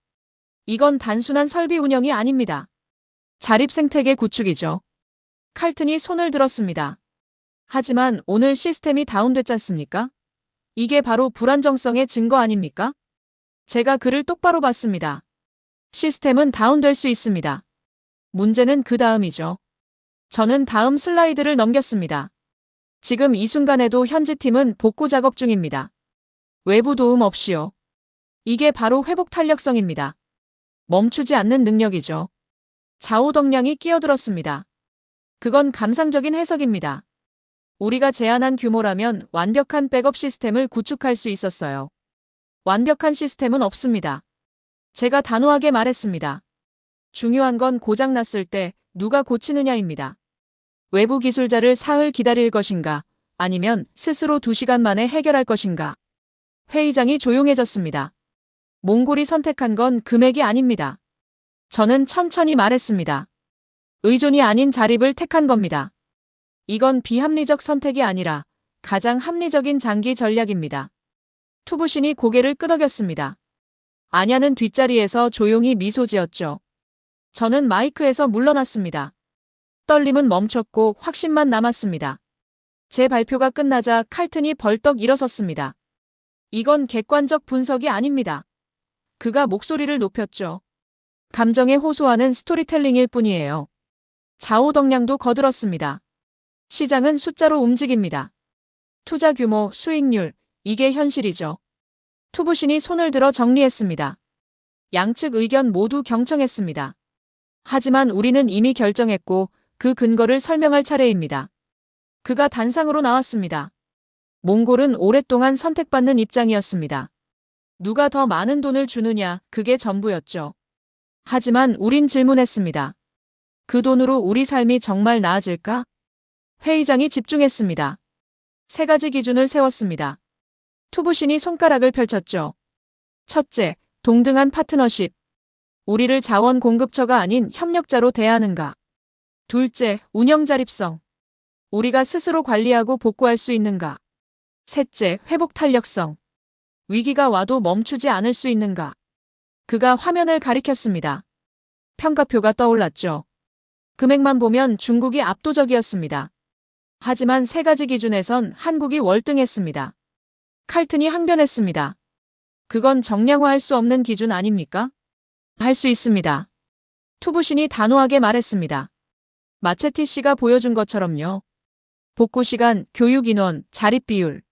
A: 이건 단순한 설비 운영이 아닙니다. 자립생태계 구축이죠. 칼튼이 손을 들었습니다. 하지만 오늘 시스템이 다운됐지 않습니까? 이게 바로 불안정성의 증거 아닙니까? 제가 그를 똑바로 봤습니다. 시스템은 다운될 수 있습니다. 문제는 그 다음이죠. 저는 다음 슬라이드를 넘겼습니다. 지금 이 순간에도 현지 팀은 복구 작업 중입니다. 외부 도움 없이요. 이게 바로 회복 탄력성입니다. 멈추지 않는 능력이죠. 좌우덕량이 끼어들었습니다. 그건 감상적인 해석입니다. 우리가 제안한 규모라면 완벽한 백업 시스템을 구축할 수 있었어요. 완벽한 시스템은 없습니다. 제가 단호하게 말했습니다. 중요한 건 고장났을 때 누가 고치느냐입니다. 외부 기술자를 사흘 기다릴 것인가, 아니면 스스로 2시간 만에 해결할 것인가. 회의장이 조용해졌습니다. 몽골이 선택한 건 금액이 아닙니다. 저는 천천히 말했습니다. 의존이 아닌 자립을 택한 겁니다. 이건 비합리적 선택이 아니라 가장 합리적인 장기 전략입니다. 투부신이 고개를 끄덕였습니다. 아냐는 뒷자리에서 조용히 미소 지었죠. 저는 마이크에서 물러났습니다. 떨림은 멈췄고 확신만 남았습니다. 제 발표가 끝나자 칼튼이 벌떡 일어섰습니다. 이건 객관적 분석이 아닙니다. 그가 목소리를 높였죠. 감정에 호소하는 스토리텔링일 뿐이에요. 좌우덕량도 거들었습니다. 시장은 숫자로 움직입니다. 투자 규모, 수익률, 이게 현실이죠. 투부신이 손을 들어 정리했습니다. 양측 의견 모두 경청했습니다. 하지만 우리는 이미 결정했고 그 근거를 설명할 차례입니다. 그가 단상으로 나왔습니다. 몽골은 오랫동안 선택받는 입장이었습니다. 누가 더 많은 돈을 주느냐, 그게 전부였죠. 하지만 우린 질문했습니다. 그 돈으로 우리 삶이 정말 나아질까? 회의장이 집중했습니다. 3가지 기준을 세웠습니다. 투부신이 손가락을 펼쳤죠. 첫째, 동등한 파트너십. 우리를 자원 공급처가 아닌 협력자로 대하는가. 둘째, 운영 자립성. 우리가 스스로 관리하고 복구할 수 있는가. 셋째, 회복 탄력성. 위기가 와도 멈추지 않을 수 있는가. 그가 화면을 가리켰습니다. 평가표가 떠올랐죠. 금액만 보면 중국이 압도적이었습니다. 하지만 3가지 기준에선 한국이 월등했습니다. 칼튼이 항변했습니다. 그건 정량화할 수 없는 기준 아닙니까? 할 수 있습니다. 투부신이 단호하게 말했습니다. 마체티 씨가 보여준 것처럼요. 복구 시간, 교육 인원, 자립 비율.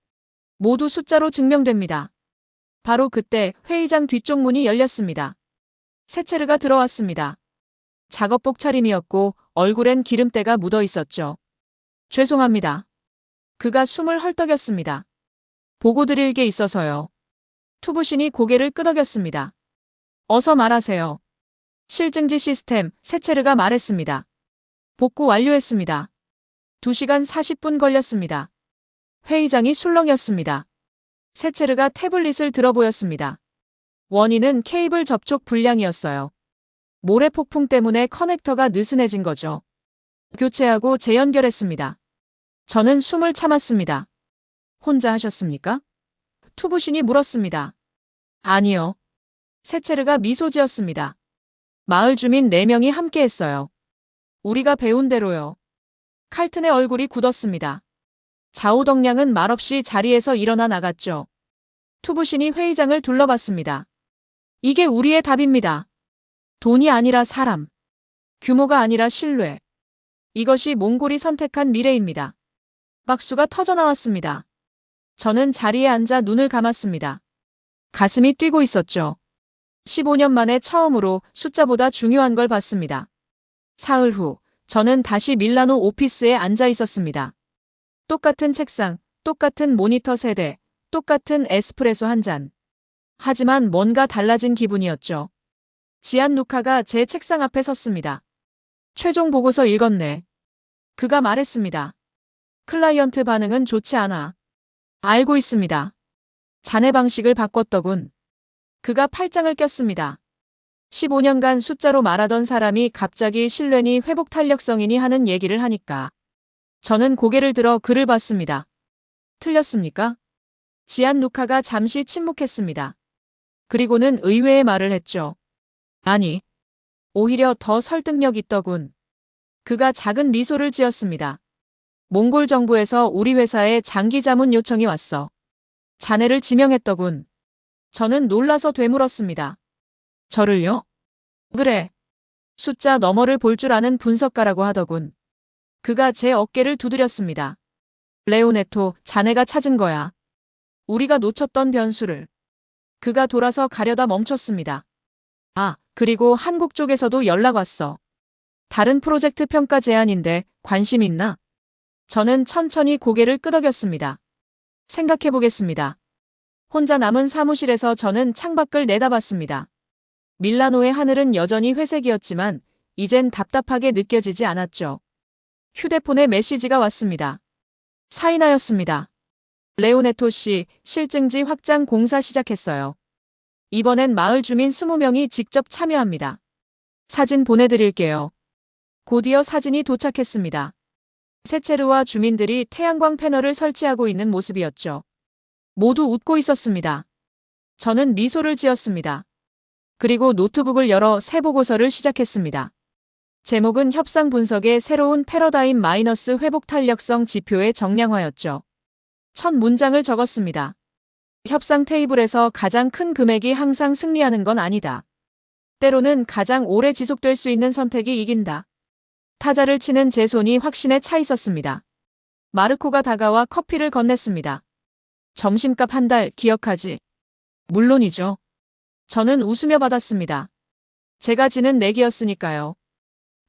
A: 모두 숫자로 증명됩니다. 바로 그때 회의장 뒤쪽 문이 열렸습니다. 세체르가 들어왔습니다. 작업복 차림이었고 얼굴엔 기름때가 묻어 있었죠. 죄송합니다. 그가 숨을 헐떡였습니다. 보고 드릴 게 있어서요. 투부신이 고개를 끄덕였습니다. 어서 말하세요. 실증지 시스템, 세체르가 말했습니다. 복구 완료했습니다. 2시간 40분 걸렸습니다. 회의장이 술렁였습니다. 세체르가 태블릿을 들어 보였습니다. 원인은 케이블 접촉 불량이었어요. 모래 폭풍 때문에 커넥터가 느슨해진 거죠. 교체하고 재연결했습니다. 저는 숨을 참았습니다. 혼자 하셨습니까? 투부신이 물었습니다. 아니요. 세체르가 미소 지었습니다. 마을 주민 4명이 함께 했어요. 우리가 배운 대로요. 칼튼의 얼굴이 굳었습니다. 좌우덕량은 말없이 자리에서 일어나 나갔죠. 투부신이 회의장을 둘러봤습니다. 이게 우리의 답입니다. 돈이 아니라 사람. 규모가 아니라 신뢰. 이것이 몽골이 선택한 미래입니다. 박수가 터져나왔습니다. 저는 자리에 앉아 눈을 감았습니다. 가슴이 뛰고 있었죠. 15년 만에 처음으로 숫자보다 중요한 걸 봤습니다. 사흘 후 저는 다시 밀라노 오피스에 앉아 있었습니다. 똑같은 책상, 똑같은 모니터 세대, 똑같은 에스프레소 한 잔. 하지만 뭔가 달라진 기분이었죠. 지안루카가 제 책상 앞에 섰습니다. 최종 보고서 읽었네. 그가 말했습니다. 클라이언트 반응은 좋지 않아. 알고 있습니다. 자네 방식을 바꿨더군. 그가 팔짱을 꼈습니다. 15년간 숫자로 말하던 사람이 갑자기 신뢰니 회복 탄력성이니 하는 얘기를 하니까. 저는 고개를 들어 그를 봤습니다. 틀렸습니까? 지안루카가 잠시 침묵했습니다. 그리고는 의외의 말을 했죠. 아니, 오히려 더 설득력 있더군. 그가 작은 미소를 지었습니다. 몽골 정부에서 우리 회사에 장기 자문 요청이 왔어. 자네를 지명했더군. 저는 놀라서 되물었습니다. 저를요? 그래. 숫자 너머를 볼 줄 아는 분석가라고 하더군. 그가 제 어깨를 두드렸습니다. 레오네토, 자네가 찾은 거야. 우리가 놓쳤던 변수를. 그가 돌아서 가려다 멈췄습니다. 아, 그리고 한국 쪽에서도 연락 왔어. 다른 프로젝트 평가 제안인데 관심 있나? 저는 천천히 고개를 끄덕였습니다. 생각해보겠습니다. 혼자 남은 사무실에서 저는 창밖을 내다봤습니다. 밀라노의 하늘은 여전히 회색이었지만 이젠 답답하게 느껴지지 않았죠. 휴대폰에 메시지가 왔습니다. 사인하였습니다. 레오네토 씨, 실증지 확장 공사 시작했어요. 이번엔 마을 주민 20명이 직접 참여합니다. 사진 보내드릴게요. 곧이어 사진이 도착했습니다. 세체르와 주민들이 태양광 패널을 설치하고 있는 모습이었죠. 모두 웃고 있었습니다. 저는 미소를 지었습니다. 그리고 노트북을 열어 새 보고서를 시작했습니다. 제목은 협상 분석의 새로운 패러다임 마이너스 회복 탄력성 지표의 정량화였죠. 첫 문장을 적었습니다. 협상 테이블에서 가장 큰 금액이 항상 승리하는 건 아니다. 때로는 가장 오래 지속될 수 있는 선택이 이긴다. 타자를 치는 제 손이 확신에 차 있었습니다. 마르코가 다가와 커피를 건넸습니다. 점심값 한 달 기억하지? 물론이죠. 저는 웃으며 받았습니다. 제가 지는 내기였으니까요.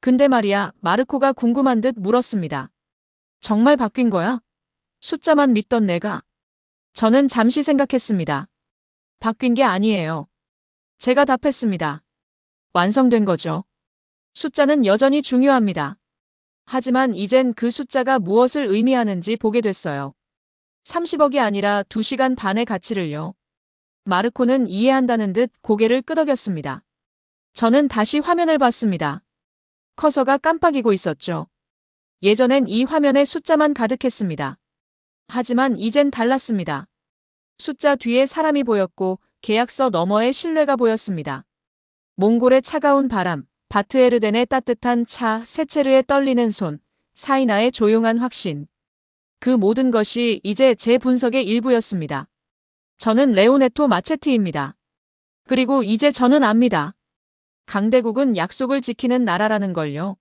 A: 근데 말이야, 마르코가 궁금한 듯 물었습니다. 정말 바뀐 거야? 숫자만 믿던 내가. 저는 잠시 생각했습니다. 바뀐 게 아니에요. 제가 답했습니다. 완성된 거죠. 숫자는 여전히 중요합니다. 하지만 이젠 그 숫자가 무엇을 의미하는지 보게 됐어요. 30억이 아니라 2시간 반의 가치를요. 마르코는 이해한다는 듯 고개를 끄덕였습니다. 저는 다시 화면을 봤습니다. 커서가 깜빡이고 있었죠. 예전엔 이 화면에 숫자만 가득했습니다. 하지만 이젠 달랐습니다. 숫자 뒤에 사람이 보였고 계약서 너머에 신뢰가 보였습니다. 몽골의 차가운 바람, 바트에르덴의 따뜻한 차, 세체르의 떨리는 손, 사이나의 조용한 확신. 그 모든 것이 이제 제 분석의 일부였습니다. 저는 레오네토 마체티입니다. 그리고 이제 저는 압니다. 강대국은 약속을 지키는 나라라는 걸요.